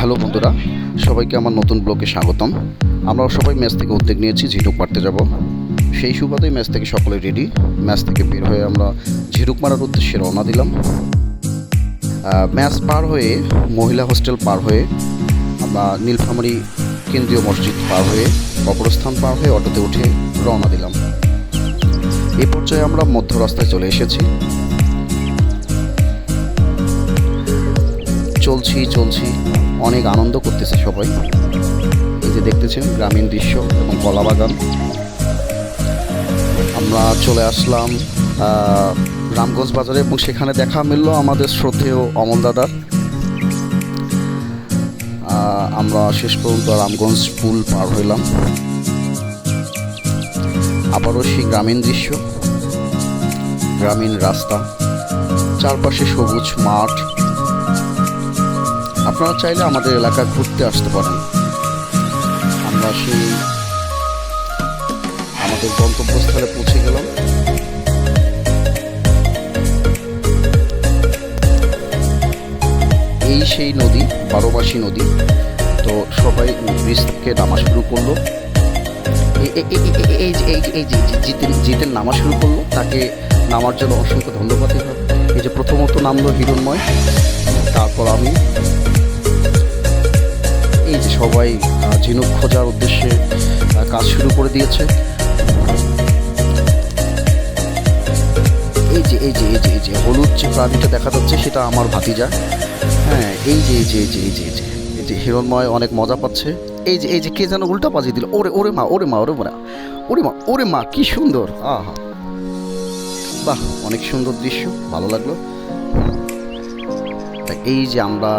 Hello বন্ধুরা, সবাইকে আমার নতুন ব্লগে স্বাগতম। আমরা সবাই ম্যাচ থেকে উদ্যোগ নিয়েছি ঝিনুক মারতে যাব। সেই সুবাদে ম্যাচ থেকে সকলে রেডি। ম্যাচ থেকে বের হয়ে আমরা ঝিনুক মারার উদ্দেশ্যে রওনা দিলাম। ম্যাচ পার হয়ে, মহিলা হোস্টেল পার হয়ে, আমরা নীলফামারী কেন্দ্রীয় মসজিদ পার হয়ে, কবরস্থান পার হয়ে অটোতে উঠে রওনা দিলাম। এ পর্যায়ে আমরা মধ্য রাস্তায় চলে এসেছি। চলছি অনেক আনন্দ করতেছে সবাই। এই যে দেখতেছেন গ্রামীণ দৃশ্য এবং কলা বাগান। আমরা চলে আসলাম রামগঞ্জ বাজারে এবং সেখানে দেখা মিলল আমাদের শ্রদ্ধেয় অমল দাদার। আমরা শেষ পর্যন্ত রামগঞ্জ পুল পার হইলাম। আবারও সেই গ্রামীণ দৃশ্য, গ্রামীণ রাস্তা, চারপাশে সবুজ মাঠ। আপনারা চাইলে আমাদের এলাকা ঘুরতে আসতে পারেন। আমরা সেই আমাদের গন্তব্যস্থলে পৌঁছে গেলাম। এই সেই নদী, বারোমাসী নদী। তো সবাই ব্রিজ থেকে নামা শুরু করলো। এই জিতেন নামা শুরু করলো, তাকে নামার জন্য অসংখ্য ধন্যবাদ। এই যে প্রথমত নামলো হিরণময়, তারপর আমি। এই যে সবাই ঝিনুক খোঁজার উদ্দেশ্যে কাজ শুরু করে দিয়েছে। এই যে হলুদ যে প্রাণীটা দেখা যাচ্ছে সেটা আমার ভাতিজা। হ্যাঁ, এই যে হিরণময় অনেক মজা পাচ্ছে। এই যে কে যেন উল্টা বাজিয়ে দিল। ওরে মা কি সুন্দর! আহা, বাহ, অনেক সুন্দর দৃশ্য, ভালো লাগলো। এই যে আমরা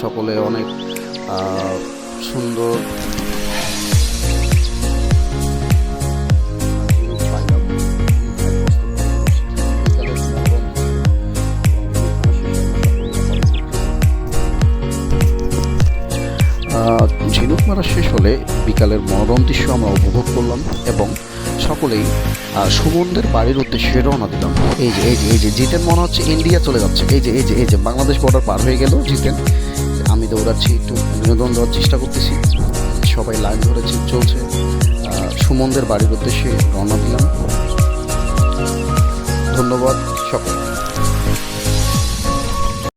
সকলে অনেক সুন্দর ঝিনুক মারা শেষ হলে বিকালের মনোরম দৃশ্য আমরা উপভোগ করলাম এবং সকলেই সুমনদের বাড়ির উদ্দেশ্যে রওনা দিলাম। এই যে জিতেন মনে হচ্ছে ইন্ডিয়া চলে যাচ্ছে। এই যে বাংলাদেশ বর্ডার পার হয়ে গেল জিতেন। আমি দৌড়াচ্ছি, একটু বিনোদন দেওয়ার চেষ্টা করতেছি। সবাই লাইন ধরেছে, চলছে। সুমনদের বাড়ির উদ্দেশ্যে রওনা দিলাম। ধন্যবাদ সকল।